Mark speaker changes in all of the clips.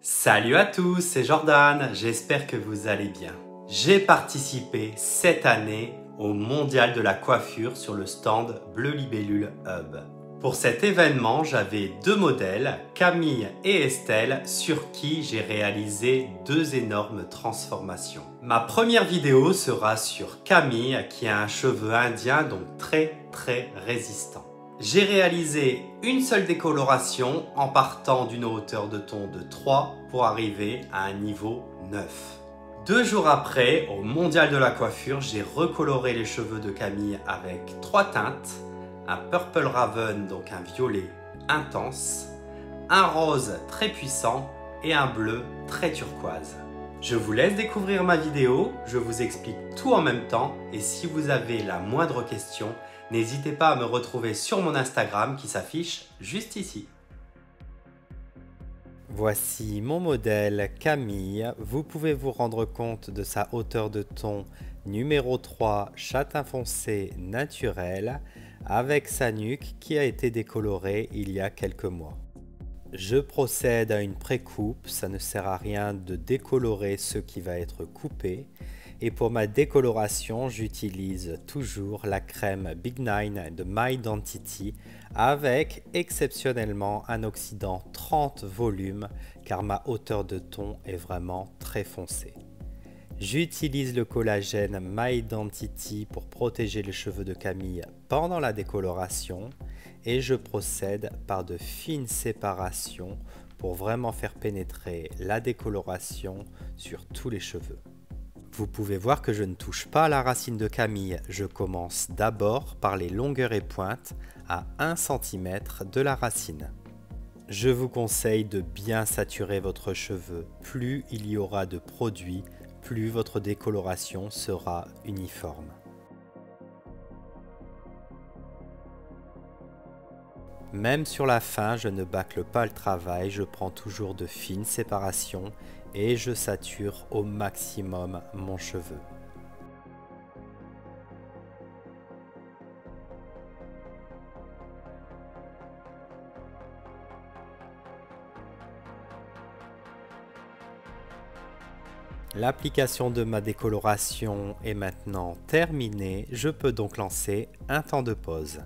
Speaker 1: Salut à tous, c'est Jordan, j'espère que vous allez bien. J'ai participé cette année au Mondial de la coiffure sur le stand Bleu Libellule Hub. Pour cet événement, j'avais deux modèles, Camille et Estelle, sur qui j'ai réalisé deux énormes transformations. Ma première vidéo sera sur Camille qui a un cheveu indien donc très résistant. J'ai réalisé une seule décoloration en partant d'une hauteur de ton de 3 pour arriver à un niveau 9. 2 jours après, au Mondial de la coiffure, j'ai recoloré les cheveux de Camille avec 3 teintes, un Purple Raven, donc un violet intense, un rose très puissant et un bleu très turquoise. Je vous laisse découvrir ma vidéo, je vous explique tout en même temps et si vous avez la moindre question, n'hésitez pas à me retrouver sur mon Instagram qui s'affiche juste ici. Voici mon modèle Camille. Vous pouvez vous rendre compte de sa hauteur de ton numéro 3 châtain foncé naturel avec sa nuque qui a été décolorée il y a quelques mois. Je procède à une pré-coupe, ça ne sert à rien de décolorer ce qui va être coupé. Et pour ma décoloration, j'utilise toujours la crème Big Nine de My Identity avec exceptionnellement un oxydant 30 volumes car ma hauteur de ton est vraiment très foncée. J'utilise le collagène My Identity pour protéger les cheveux de Camille pendant la décoloration et je procède par de fines séparations pour vraiment faire pénétrer la décoloration sur tous les cheveux. Vous pouvez voir que je ne touche pas à la racine de Camille, je commence d'abord par les longueurs et pointes à 1 cm de la racine. Je vous conseille de bien saturer votre cheveu, plus il y aura de produits, plus votre décoloration sera uniforme. Même sur la fin, je ne bâcle pas le travail, je prends toujours de fines séparations et je sature au maximum mon cheveu. L'application de ma décoloration est maintenant terminée, je peux donc lancer un temps de pause.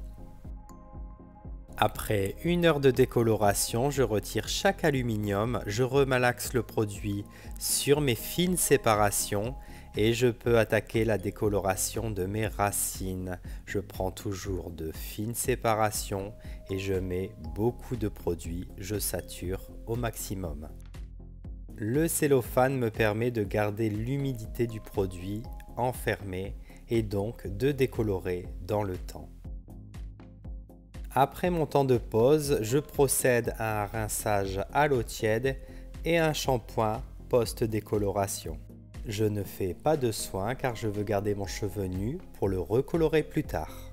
Speaker 1: Après 1 heure de décoloration, je retire chaque aluminium, je remalaxe le produit sur mes fines séparations et je peux attaquer la décoloration de mes racines. Je prends toujours de fines séparations et je mets beaucoup de produit, je sature au maximum. Le cellophane me permet de garder l'humidité du produit enfermé et donc de décolorer dans le temps. Après mon temps de pause, je procède à un rinçage à l'eau tiède et un shampoing post-décoloration. Je ne fais pas de soin car je veux garder mon cheveu nu pour le recolorer plus tard.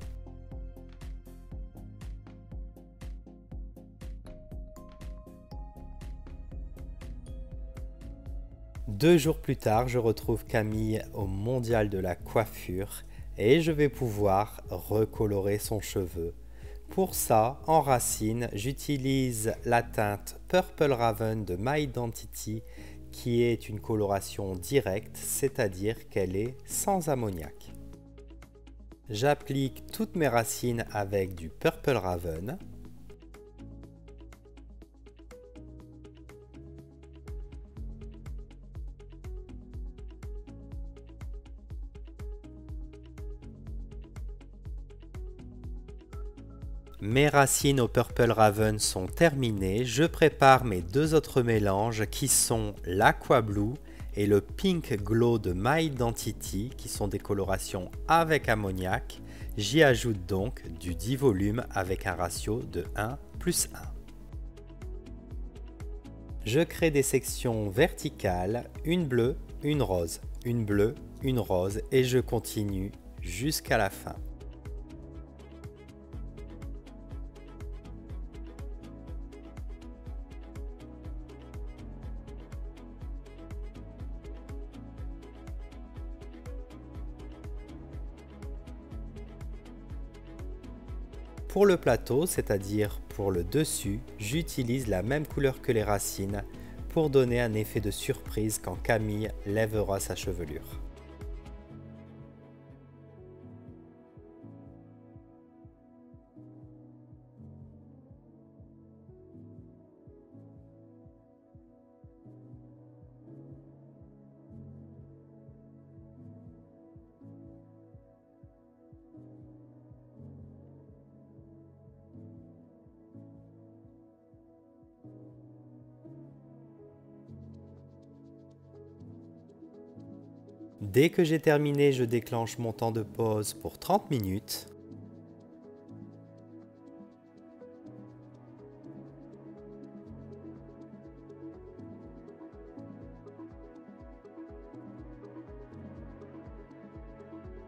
Speaker 1: Deux jours plus tard, je retrouve Camille au Mondial de la coiffure et je vais pouvoir recolorer son cheveu. Pour ça, en racine, j'utilise la teinte Purple Raven de My Identity qui est une coloration directe, c'est-à-dire qu'elle est sans ammoniac. J'applique toutes mes racines avec du Purple Raven. Mes racines au Purple Raven sont terminées, je prépare mes deux autres mélanges qui sont l'Aqua Blue et le Pink Glow de My Identity qui sont des colorations avec ammoniac. J'y ajoute donc du 10 volumes avec un ratio de 1+1. Je crée des sections verticales, une bleue, une rose, une bleue, une rose et je continue jusqu'à la fin. Pour le plateau, c'est-à-dire pour le dessus, j'utilise la même couleur que les racines pour donner un effet de surprise quand Camille lèvera sa chevelure. Dès que j'ai terminé, je déclenche mon temps de pause pour 30 minutes.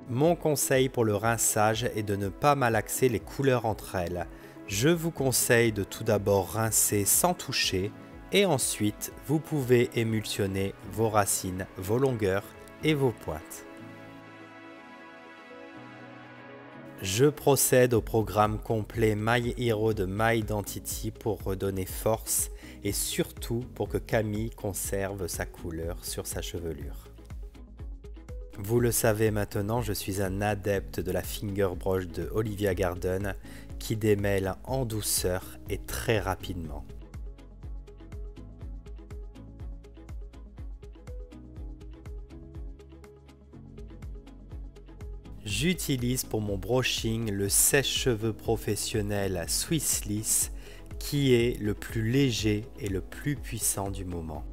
Speaker 1: Mon conseil pour le rinçage est de ne pas malaxer les couleurs entre elles. Je vous conseille de tout d'abord rincer sans toucher et ensuite vous pouvez émulsionner vos racines, vos longueurs et vos pointes. Je procède au programme complet My Hero de My Identity pour redonner force et surtout pour que Camille conserve sa couleur sur sa chevelure. Vous le savez maintenant, je suis un adepte de la finger brush de Olivia Garden qui démêle en douceur et très rapidement. J'utilise pour mon brushing le sèche-cheveux professionnel Swissliss qui est le plus léger et le plus puissant du moment.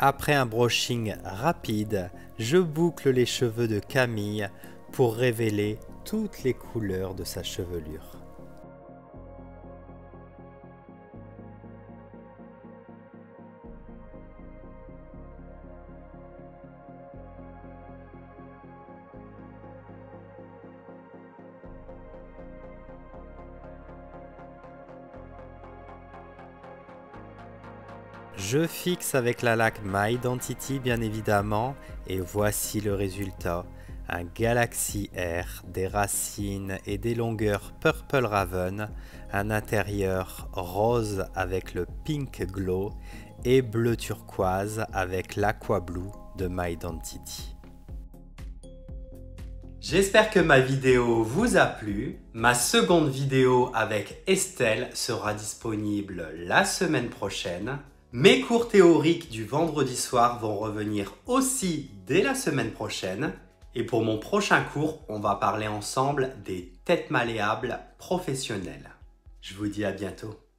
Speaker 1: Après un brushing rapide, je boucle les cheveux de Camille pour révéler toutes les couleurs de sa chevelure. Je fixe avec la laque My Identity bien évidemment et voici le résultat. Un Galaxy Air, des racines et des longueurs Purple Raven, un intérieur rose avec le Pink Glow et bleu turquoise avec l'Aqua Blue de My Identity. J'espère que ma vidéo vous a plu. Ma seconde vidéo avec Estelle sera disponible la semaine prochaine. Mes cours théoriques du vendredi soir vont revenir aussi dès la semaine prochaine. Et pour mon prochain cours, on va parler ensemble des têtes malléables professionnelles. Je vous dis à bientôt.